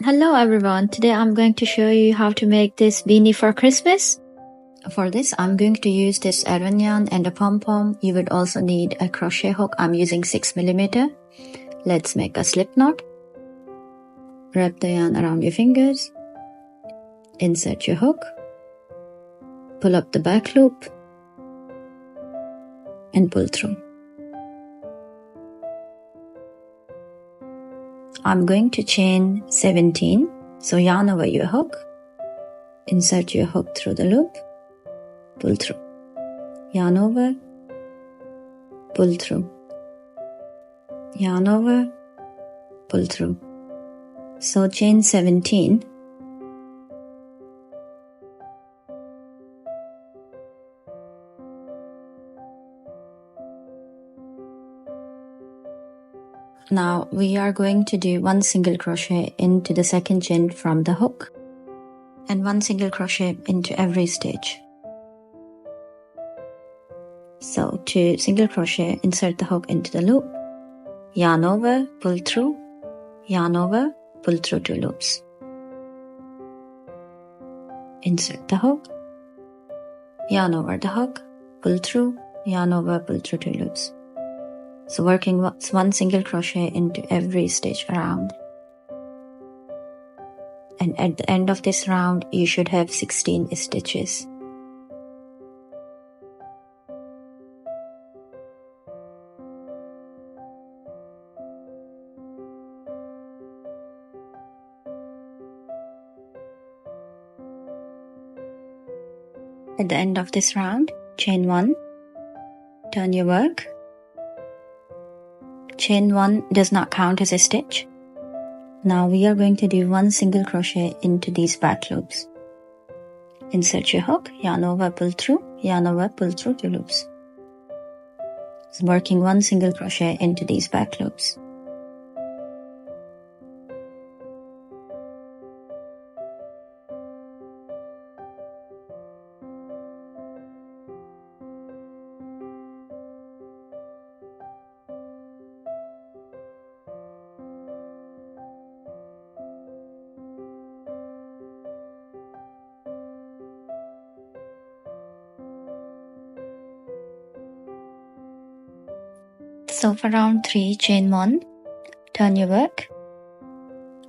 Hello everyone, today I'm going to show you how to make this beanie for Christmas. For this I'm going to use this Aran yarn and a pom-pom. You would also need a crochet hook. I'm using 6mm. Let's make a slip knot. Wrap the yarn around your fingers. Insert your hook. Pull up the back loop and pull through. I'm going to chain 17. So yarn over your hook. Insert your hook through the loop. Pull through. Yarn over. Pull through. Yarn over. Pull through. So chain 17. Now we are going to do 1 single crochet into the second chain from the hook and 1 single crochet into every stitch. So to single crochet, insert the hook into the loop, yarn over, pull through, yarn over, pull through 2 loops. Insert the hook, yarn over the hook, pull through, yarn over, pull through 2 loops. So working 1 single crochet into every stitch around. And at the end of this round, you should have 16 stitches. At the end of this round, chain 1, turn your work. Chain 1 does not count as a stitch. Now we are going to do 1 single crochet into these back loops. Insert your hook, yarn over, pull through, yarn over, pull through 2 loops. So working 1 single crochet into these back loops. So for round 3, chain 1, turn your work.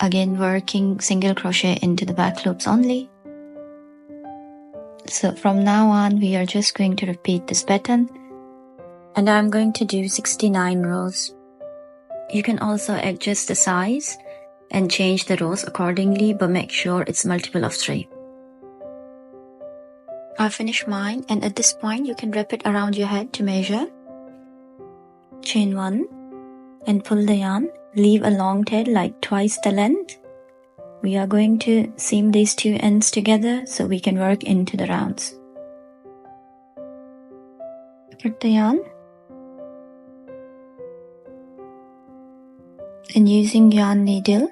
Again working single crochet into the back loops only. So from now on we are just going to repeat this pattern, and I'm going to do 69 rows. You can also adjust the size and change the rows accordingly, but make sure it's multiple of 3. I finished mine, and at this point you can wrap it around your head to measure. Chain 1 and pull the yarn. Leave a long tail like twice the length. We are going to seam these 2 ends together so we can work into the rounds. Cut the yarn. And using yarn needle,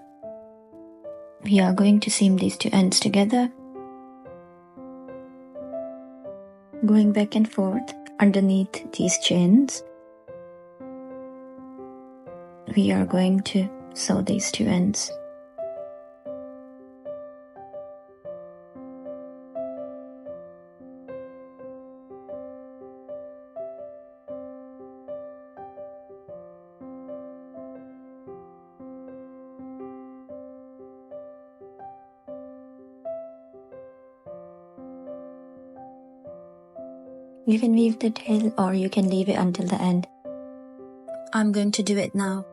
we are going to seam these 2 ends together. Going back and forth underneath these chains. We are going to sew these 2 ends. You can weave the tail or you can leave it until the end. I'm going to do it now.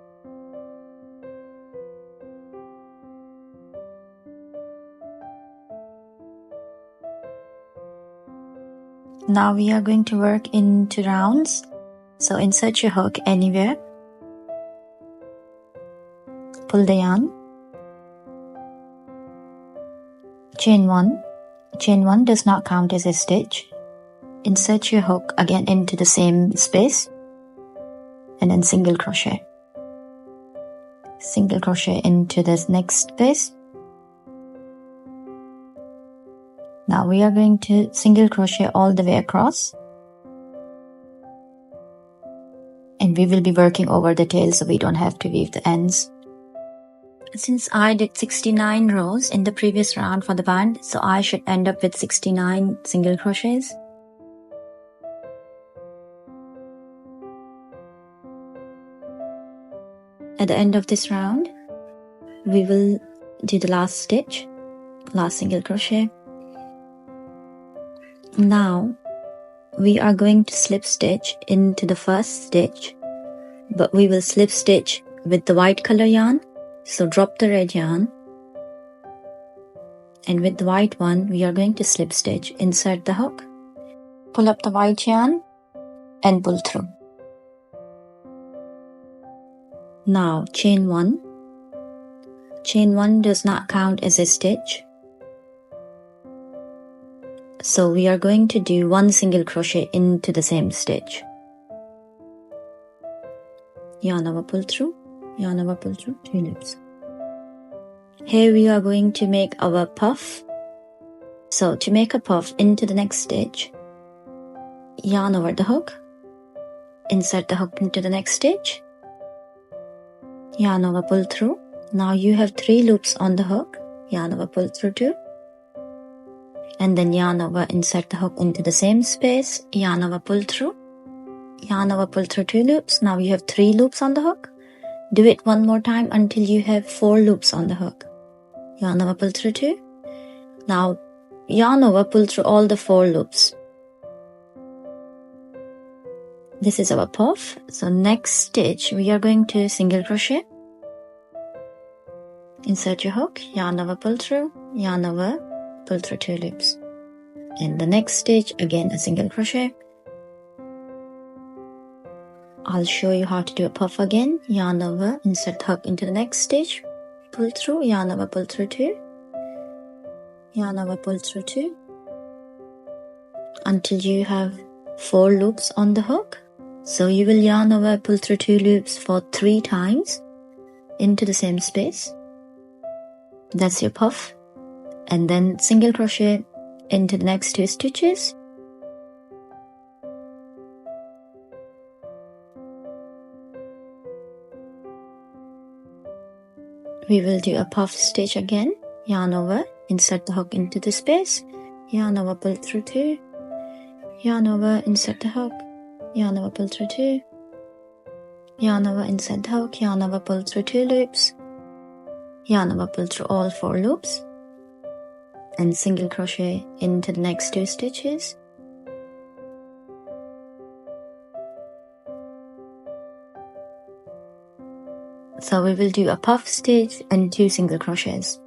Now we are going to work into rounds. So insert your hook anywhere. Pull the yarn. Chain 1. Chain 1 does not count as a stitch. Insert your hook again into the same space and then single crochet. Single crochet into this next space. Now we are going to single crochet all the way across, and we will be working over the tail so we don't have to weave the ends. Since I did 69 rows in the previous round for the band, so I should end up with 69 single crochets. At the end of this round, we will do the last stitch, last single crochet. Now we are going to slip stitch into the first stitch, but we will slip stitch with the white color yarn. So drop the red yarn, and with the white one we are going to slip stitch, insert the hook, pull up the white yarn and pull through. Now chain 1. Chain 1 does not count as a stitch, so we are going to do one single crochet into the same stitch. Yarn over, pull through, yarn over, pull through, 2 loops. Here we are going to make our puff. So to make a puff into the next stitch, yarn over the hook, insert the hook into the next stitch, yarn over, pull through. Now you have 3 loops on the hook, yarn over, pull through 2, and then yarn over, insert the hook into the same space, yarn over, pull through, yarn over, pull through 2 loops. Now you have 3 loops on the hook. Do it one more time until you have 4 loops on the hook. Yarn over, pull through 2. Now yarn over, pull through all the 4 loops. This is our puff. So next stitch we are going to single crochet. Insert your hook, yarn over, pull through, yarn over, pull through 2 loops. And the next stitch again a single crochet. I'll show you how to do a puff again. Yarn over, insert the hook into the next stitch, pull through, yarn over, pull through 2, yarn over, pull through 2 until you have 4 loops on the hook. So you will yarn over, pull through 2 loops for 3 times into the same space. That's your puff. And then single crochet into the next 2 stitches. We will do a puff stitch again. Yarn over, insert the hook into the space, yarn over, pull through 2, yarn over, insert the hook, yarn over, pull through 2, yarn over, insert the hook, yarn over, pull through 2 loops, yarn over, pull through all 4 loops, and single crochet into the next 2 stitches. So we will do a puff stitch and 2 single crochets.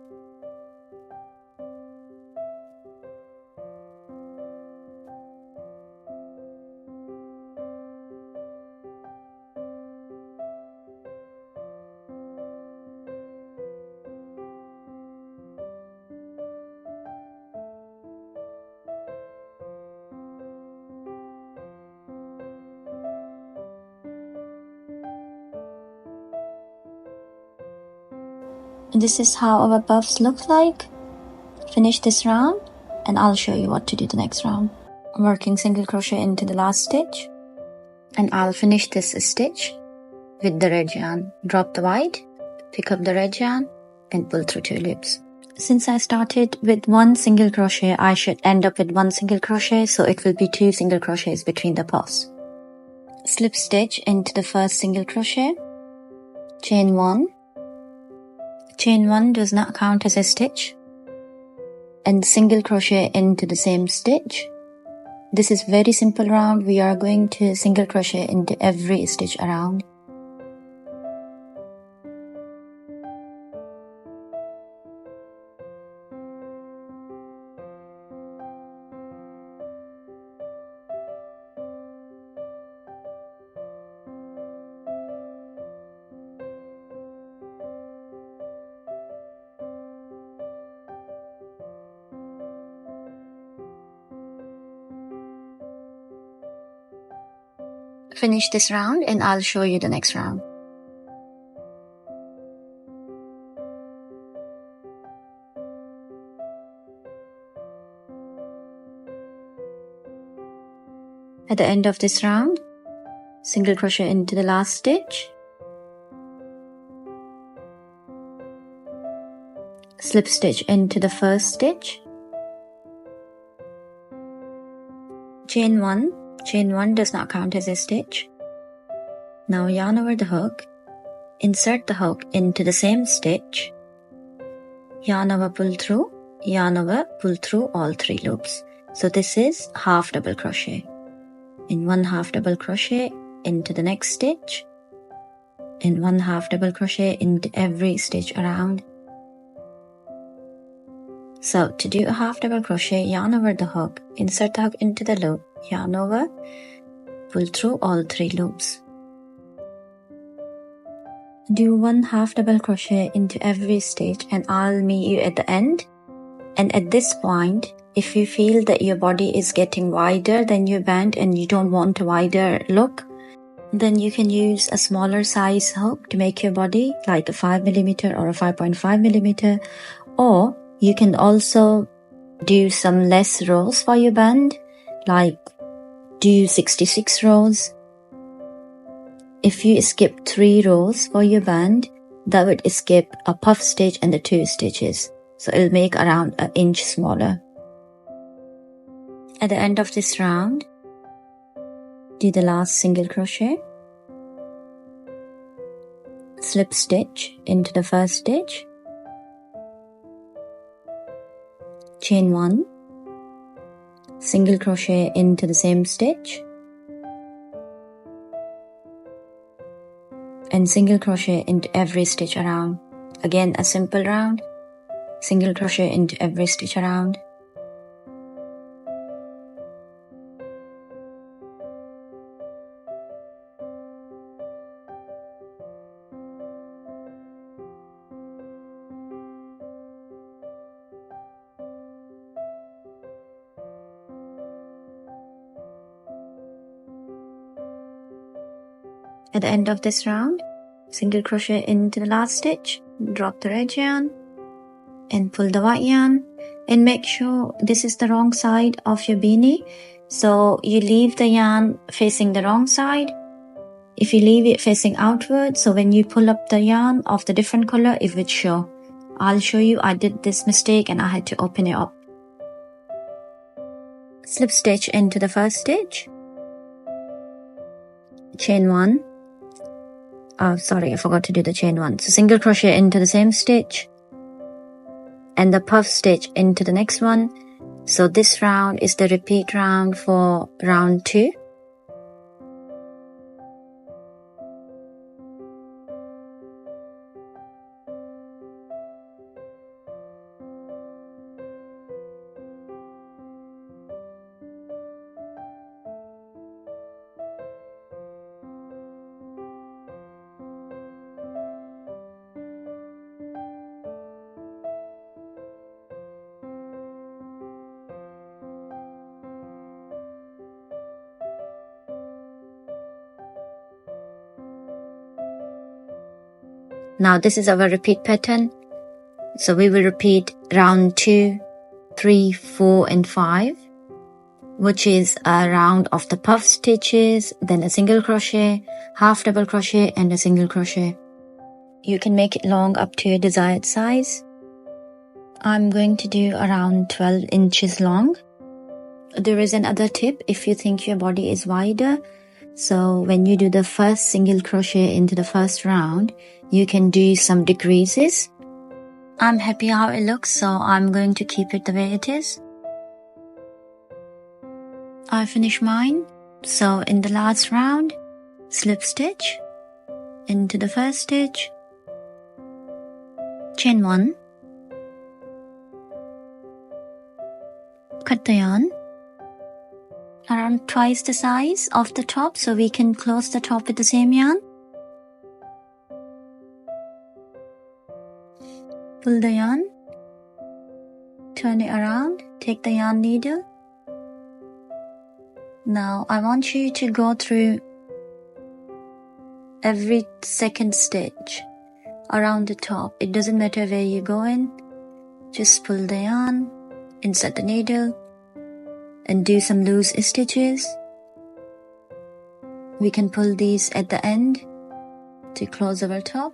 This is how our puffs look like. Finish this round and I'll show you what to do the next round. I'm working single crochet into the last stitch, and I'll finish this stitch with the red yarn. Drop the white, pick up the red yarn and pull through 2 loops. Since I started with 1 single crochet, I should end up with 1 single crochet, so it will be 2 single crochets between the puffs. Slip stitch into the first single crochet, chain 1. Chain 1 does not count as a stitch, and single crochet into the same stitch. This is very simple round. We are going to single crochet into every stitch around. Finish this round and I'll show you the next round. At the end of this round, single crochet into the last stitch, slip stitch into the first stitch, chain 1 does not count as a stitch. Now yarn over the hook, insert the hook into the same stitch, yarn over, pull through, yarn over, pull through all 3 loops. So this is half double crochet. In 1 half double crochet into the next stitch, in 1 half double crochet into every stitch around. So to do a half double crochet, yarn over the hook, insert the hook into the loop, yarn over, pull through all 3 loops. Do 1 half double crochet into every stitch and I'll meet you at the end. And at this point, if you feel that your body is getting wider than your band and you don't want a wider look, then you can use a smaller size hook to make your body like a 5mm or a 5.5mm, or you can also do some less rows for your band, like do 66 rows. If you skip 3 rows for your band, that would skip a puff stitch and the 2 stitches. So it'll make around an inch smaller. At the end of this round, do the last single crochet, slip stitch into the first stitch, chain 1, single crochet into the same stitch, and single crochet into every stitch around. Again, a simple round, single crochet into every stitch around. At the end of this round, single crochet into the last stitch, drop the red yarn and pull the white yarn, and make sure this is the wrong side of your beanie, so you leave the yarn facing the wrong side. If you leave it facing outward, so when you pull up the yarn of the different color, it would show. I'll show you, I did this mistake and I had to open it up. Slip stitch into the first stitch, chain 1. Oh, sorry, I forgot to do the chain 1. So single crochet into the same stitch and the puff stitch into the next one. So this round is the repeat round for round 2. Now this is our repeat pattern. So we will repeat round 2, 3, 4 and 5, which is a round of the puff stitches, then a single crochet, half double crochet and a single crochet. You can make it long up to your desired size. I'm going to do around 12 inches long. There is another tip if you think your body is wider. So when you do the first single crochet into the first round, you can do some decreases. I'm happy how it looks, so I'm going to keep it the way it is. I finished mine. So in the last round, slip stitch into the first stitch, chain 1, cut the yarn around twice the size of the top so we can close the top with the same yarn. Pull the yarn, turn it around, take the yarn needle. Now I want you to go through every second stitch around the top. It doesn't matter where you go in, just pull the yarn, insert the needle, and do some loose stitches. We can pull these at the end to close our top.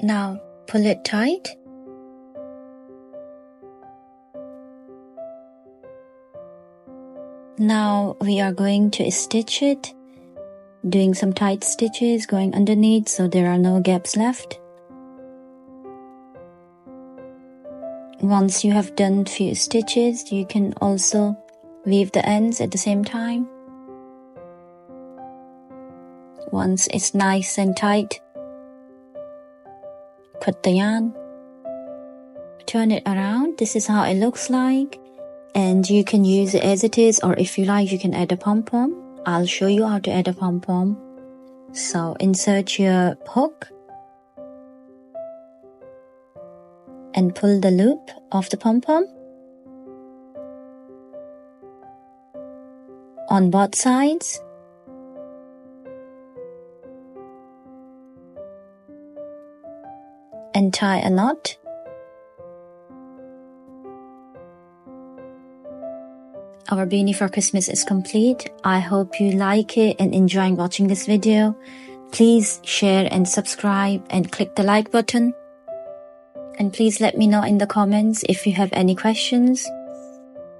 Now pull it tight. Now we are going to stitch it, doing some tight stitches going underneath so there are no gaps left. Once you have done few stitches, you can also weave the ends at the same time. Once it's nice and tight, cut the yarn, turn it around. This is how it looks like, and you can use it as it is, or if you like you can add a pom-pom. I'll show you how to add a pom-pom. So insert your hook and pull the loop of the pom-pom on both sides. And tie a knot. Our beanie for Christmas is complete. I hope you like it and enjoying watching this video. Please share and subscribe and click the like button. And please let me know in the comments if you have any questions.